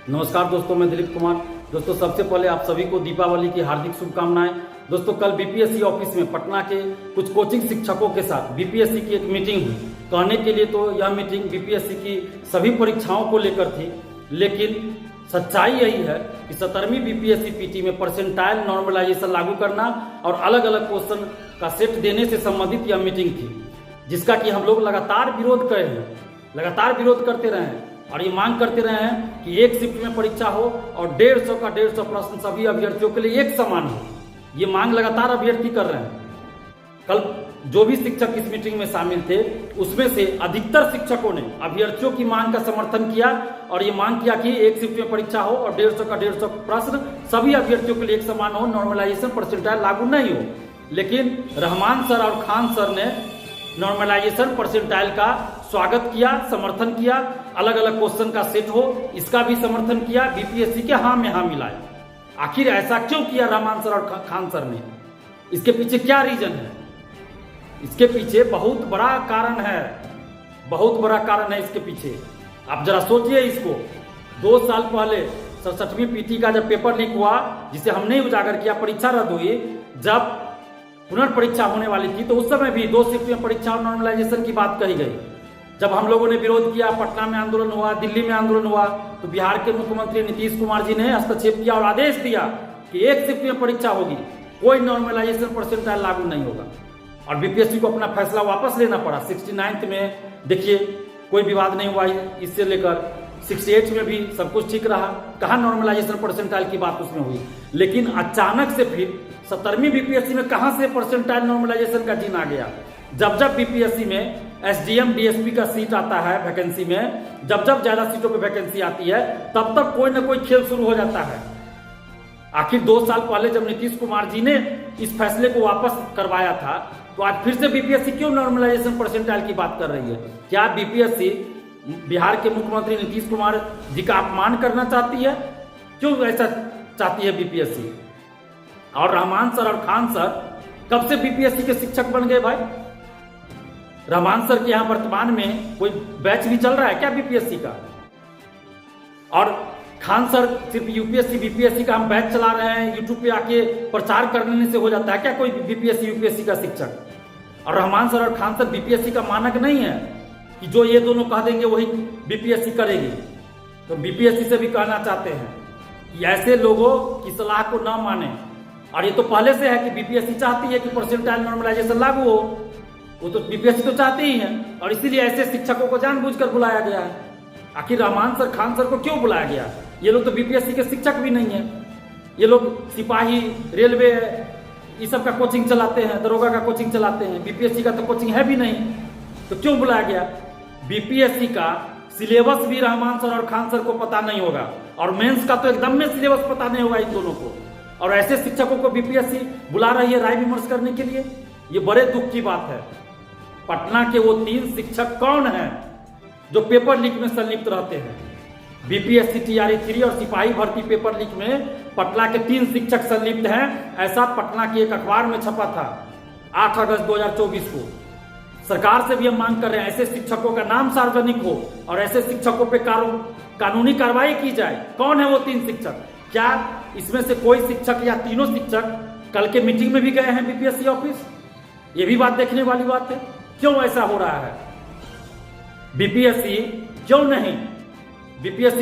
नमस्कार दोस्तों, मैं दिलीप कुमार। दोस्तों, सबसे पहले आप सभी को दीपावली की हार्दिक शुभकामनाएं। दोस्तों, कल बीपीएससी ऑफिस में पटना के कुछ कोचिंग शिक्षकों के साथ बीपीएससी की एक मीटिंग हुई। कहने के लिए तो यह मीटिंग बीपीएससी की सभी परीक्षाओं को लेकर थी, लेकिन सच्चाई यही है कि 17वीं बीपीएससी पीटी में परसेंटाइल नॉर्मलाइजेशन लागू करना और अलग अलग क्वेश्चन का सेट देने से संबंधित यह मीटिंग थी, जिसका कि हम लोग लगातार विरोध कर रहे हैं, लगातार विरोध करते रहे हैं और ये मांग करते रहे हैं कि एक शिफ्ट में परीक्षा हो और 150 का 150 प्रश्न सभी अभ्यर्थियों के लिए एक समान हो। ये मांग लगातार अभ्यर्थी कर रहे हैं। कल जो भी शिक्षक इस मीटिंग में शामिल थे, उसमें से अधिकतर शिक्षकों ने अभ्यर्थियों की मांग का समर्थन किया और ये मांग किया कि एक शिफ्ट में परीक्षा हो और 150 का 150 प्रश्न सभी अभ्यर्थियों के लिए एक समान हो, नॉर्मलाइजेशन परसेंटाइल लागू नहीं हो। लेकिन रहमान सर और खान सर ने नॉर्मलाइजेशन परसेंटाइल का स्वागत किया, समर्थन किया, अलग अलग क्वेश्चन का सेट हो इसका भी समर्थन किया, बीपीएससी के हाँ में हाँ मिलाया। आखिर ऐसा क्यों किया रहमान सर और खान सर ने? इसके पीछे क्या रीजन है? इसके पीछे बहुत बड़ा कारण है, बहुत बड़ा कारण है इसके पीछे। आप जरा सोचिए इसको। 2 साल पहले 67वीं पीटी का जब पेपर लीक हुआ, जिसे हमने उजागर किया, परीक्षा रद्द हुई, जब पुनर्परीक्षा होने वाली थी, तो उस समय भी 2 शिफ्ट में परीक्षा और नॉर्मलाइजेशन की बात कही गई। जब हम लोगों ने विरोध किया, पटना में आंदोलन हुआ, दिल्ली में आंदोलन हुआ, तो बिहार के मुख्यमंत्री नीतीश कुमार जी ने हस्तक्षेप किया और आदेश दिया कि एक शिफ्ट में परीक्षा होगी, कोई नॉर्मलाइजेशन परसेंटाइल लागू नहीं होगा। और बीपीएससी को अपना फैसला वापस लेना पड़ा। 69th में देखिए कोई विवाद नहीं हुआ इससे लेकर 68 में भी सब कुछ ठीक रहा। कहाँ नॉर्मलाइजेशन परसेंटाइल की बात उसमें हुई। लेकिन अचानक से फिर 17वीं बीपीएससी में कहाँ से परसेंटाइल नॉर्मलाइजेशन का जीन आ गया? जब जब बीपीएससी में एसडीएम डीएसपी का सीट आता है वैकेंसी में, जब जब ज्यादा सीटों पे वैकेंसी आती है, तब तक कोई ना कोई खेल शुरू हो जाता है। आखिर 2 साल पहले जब नीतीश कुमार जी ने इस फैसले को वापस करवाया था, तो आज फिर से बीपीएससी क्यों नॉर्मलाइजेशन परसेंटाइल की बात कर रही है? क्या बीपीएससी बिहार के मुख्यमंत्री नीतीश कुमार जी का अपमान करना चाहती है? क्यों ऐसा चाहती है बीपीएससी? और रहमान सर और खान सर कब से बीपीएससी के शिक्षक बन गए भाई? रहमान सर के यहाँ वर्तमान में कोई बैच भी चल रहा है क्या बीपीएससी का? और खान सर सिर्फ यूपीएससी बीपीएससी का हम बैच चला रहे हैं, यूट्यूब पे आके प्रचार करने से हो जाता है क्या कोई बीपीएससी यूपीएससी का शिक्षक? और रहमान सर और खान सर बीपीएससी का मानक नहीं है कि जो ये दोनों कह देंगे वही बीपीएससी करेगी। तो बीपीएससी से भी कहना चाहते हैं कि ऐसे लोगों की सलाह को न माने। और ये तो पहले से है कि बीपीएससी चाहती है कि परसेंटाइल नॉर्मलाइजेशन लागू हो, वो तो बीपीएससी तो चाहती ही है, और इसीलिए ऐसे शिक्षकों को जानबूझकर बुलाया गया है। आखिर रहमान सर खान सर को क्यों बुलाया गया? ये लोग तो बीपीएससी के शिक्षक भी नहीं है। ये लोग सिपाही, रेलवे, ये सब का कोचिंग चलाते हैं, दरोगा का कोचिंग चलाते हैं, बीपीएससी का तो कोचिंग है भी नहीं, तो क्यों बुलाया गया? बीपीएससी का सिलेबस भी रहमान सर और खान सर को पता नहीं होगा, और मेंस का तो एकदम में सिलेबस पता नहीं होगा इन दोनों को, और ऐसे शिक्षकों को बीपीएससी बुला रही है राय विमर्श करने के लिए। ये बड़े दुख की बात है। पटना के वो 3 शिक्षक कौन हैं जो पेपर लीक में संलिप्त रहते हैं? बीपीएससी टीआरई 3 और सिपाही भर्ती पेपर लीक में पटना के 3 शिक्षक संलिप्त हैं, ऐसा पटना के एक अखबार में छपा था 8 अगस्त 2024 को। सरकार से भी हम मांग कर रहे हैं ऐसे शिक्षकों का नाम सार्वजनिक हो और ऐसे शिक्षकों पे कानूनी कार्रवाई की जाए। कौन है वो 3 शिक्षक? क्या इसमें से कोई शिक्षक या तीनों शिक्षक कल के मीटिंग में भी गए हैं बीपीएससी ऑफिस? ये भी बात देखने वाली बात है। क्यों ऐसा हो रहा है? बीपीएससी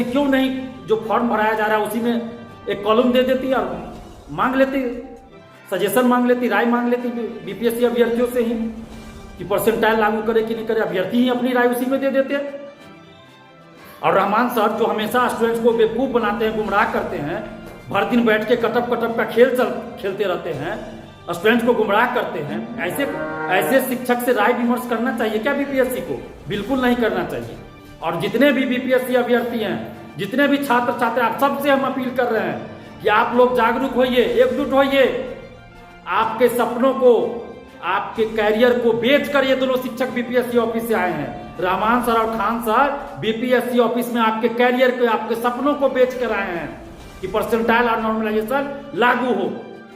क्यों नहीं जो फॉर्म भराया जा रहा है उसी में एक कॉलम दे देती और मांग लेती, सजेशन मांग लेती, राय मांग लेती बीपीएससी अभ्यर्थियों से ही कि परसेंटाइल लागू करे कि नहीं करे। अभ्यर्थी ही अपनी राय उसी में दे देते हैं। और रहमान सर जो हमेशा स्टूडेंट्स को बेवकूफ बनाते हैं, गुमराह करते हैं, भर दिन बैठ के कटप का खेल खेलते रहते हैं, स्टूडेंट्स को गुमराह करते हैं, ऐसे शिक्षक से राय विमर्श करना चाहिए क्या बीपीएससी को? बिल्कुल नहीं करना चाहिए। और जितने भी बीपीएससी अभ्यर्थी हैं, जितने भी छात्र छात्र, आप सबसे हम अपील कर रहे हैं कि आप लोग जागरूक होइए, एकजुट होइए। आपके सपनों को, आपके कैरियर को बेचकर ये दोनों शिक्षक बीपीएससी ऑफिस से आए हैं। रहमान सर और खान सर बीपीएससी ऑफिस में आपके कैरियर को, आपके सपनों को बेच कर आए हैं कि परसेंटाइल और नॉर्मलाइजेशन लागू हो।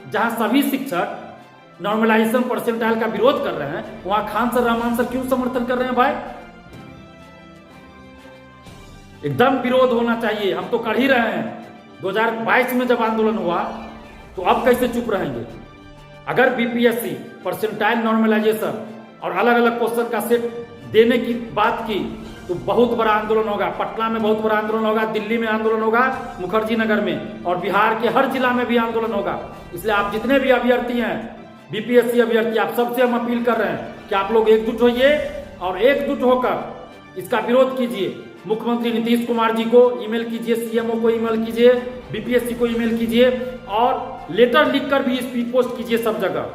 जहां सभी शिक्षक नॉर्मलाइजेशन परसेंटाइल का विरोध कर रहे हैं, वहां खान सर रहमान सर क्यों समर्थन कर रहे हैं भाई? एकदम विरोध होना चाहिए। हम तो कर ही रहे हैं। 2022 में जब आंदोलन हुआ तो अब कैसे चुप रहेंगे? अगर बीपीएससी परसेंटाइल नॉर्मलाइजेशन और अलग अलग क्वेश्चन का सेट देने की बात की तो बहुत बड़ा आंदोलन होगा। पटना में बहुत बड़ा आंदोलन होगा, दिल्ली में आंदोलन होगा, मुखर्जी नगर में, और बिहार के हर जिला में भी आंदोलन होगा। इसलिए आप जितने भी अभ्यर्थी हैं, बीपीएससी अभ्यर्थी, आप सबसे हम अपील कर रहे हैं कि आप लोग एकजुट होइए और एकजुट होकर इसका विरोध कीजिए। मुख्यमंत्री नीतीश कुमार जी को ईमेल कीजिए, सीएमओ को ईमेल कीजिए, बीपीएससी को ईमेल कीजिए और लेटर लिखकर भी स्पीड पोस्ट कीजिए सब जगह।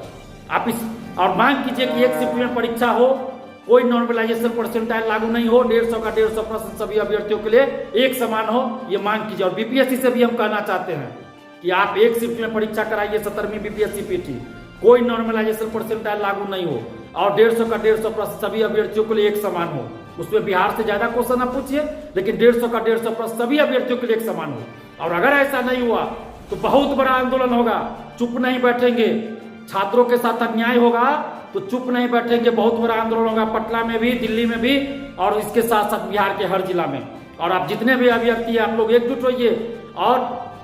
आप इस और मांग कीजिए कि एक शिफ्ट में परीक्षा हो, कोई नॉर्मलाइजेशन परसेंटाइल लागू नहीं हो, 150 का 150% सभी अभ्यर्थियों के लिए एक समान हो, ये मांग कीजिए। और बीपीएससी से भी हम कहना चाहते हैं कि आप एक शिफ्ट में परीक्षा कराइए 17वीं बीपीएससी पीटी, कोई नॉर्मलाइजेशन परसेंटाइल लागू नहीं हो और 150 का 150% सभी अभ्यर्थियों के लिए एक समान हो। उसमें बिहार से ज्यादा क्वेश्चन आप पूछिए, लेकिन 150 का 150% सभी अभ्यर्थियों के लिए एक समान हो। और अगर ऐसा नहीं हुआ तो बहुत बड़ा आंदोलन होगा, चुप नहीं बैठेंगे। छात्रों के साथ अन्याय होगा तो चुप नहीं बैठेंगे, बहुत बड़ा आंदोलन होगा पटना में भी, दिल्ली में भी और इसके साथ साथ बिहार के हर जिला में। और आप जितने भी अभ्यर्थी हैं आप लोग एकजुट होइए और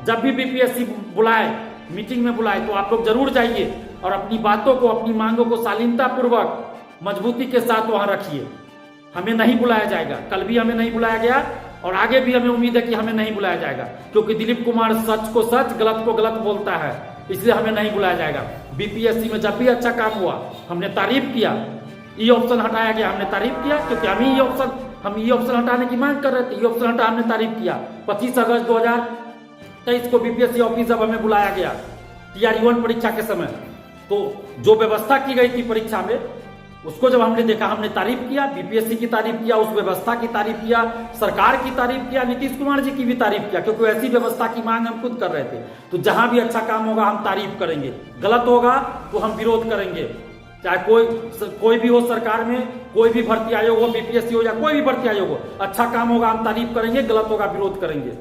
जब भी बीपीएससी बुलाए, मीटिंग में बुलाए तो आप लोग जरूर जाइए और अपनी बातों को, अपनी मांगों को शालीनता पूर्वक मजबूती के साथ वहां रखिए। हमें नहीं बुलाया जाएगा, कल भी हमें नहीं बुलाया गया और आगे भी हमें उम्मीद है कि हमें नहीं बुलाया जाएगा, क्योंकि दिलीप कुमार सच को सच, गलत को गलत बोलता है, इसलिए हमें नहीं बुलाया जाएगा। बीपीएससी में जब भी अच्छा काम हुआ हमने तारीफ किया, ई ऑप्शन हटाया गया हमने तारीफ किया, क्योंकि हम ई ऑप्शन हटाने की मांग कर रहे थे। ई ऑप्शन हटा हमने तारीफ किया। 25 अगस्त 2023 को बीपीएससी ऑफिस जब हमें बुलाया गया TRE-1 परीक्षा के समय, तो जो व्यवस्था की गई थी परीक्षा में उसको जब हमने देखा, हमने तारीफ किया, बीपीएससी की तारीफ किया, उस व्यवस्था की तारीफ किया, सरकार की तारीफ किया, नीतीश कुमार जी की भी तारीफ किया, क्योंकि ऐसी व्यवस्था की मांग हम खुद कर रहे थे। तो जहां भी अच्छा काम होगा हम तारीफ करेंगे, गलत होगा तो हम विरोध करेंगे। चाहे कोई भी हो सरकार में, कोई भी भर्ती आयोग हो, बीपीएससी हो या कोई भी भर्ती आयोग हो, अच्छा काम होगा हम तारीफ करेंगे, गलत होगा विरोध करेंगे।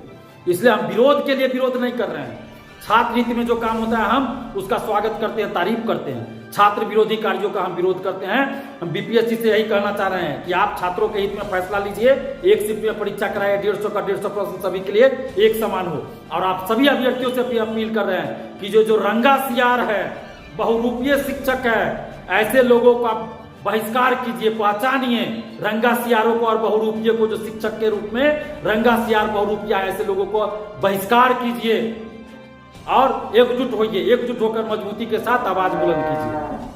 इसलिए हम विरोध के लिए विरोध नहीं कर रहे हैं। छात्र हित में जो काम होता है हम उसका स्वागत करते हैं, तारीफ करते हैं। छात्र विरोधी कार्यों का हम विरोध करते हैं। हम बीपीएससी से यही कहना चाह रहे हैं कि आप छात्रों के हित में फैसला लीजिए, एक शिफ्ट में परीक्षा कराए, 150 का 150% सभी के लिए एक समान हो। और आप सभी अभ्यर्थियों से भी अपील कर रहे हैं कि जो रंगा सियार है, बहुरूपीय शिक्षक है, ऐसे लोगों का बहिष्कार कीजिए, पहचानिए रंगा सियारों को और बहुरूपीय को, जो शिक्षक के रूप में रंगा सियार बहुरूपिया, ऐसे लोगों को बहिष्कार कीजिए और एकजुट होइए, एकजुट होकर मजबूती के साथ आवाज बुलंद कीजिए।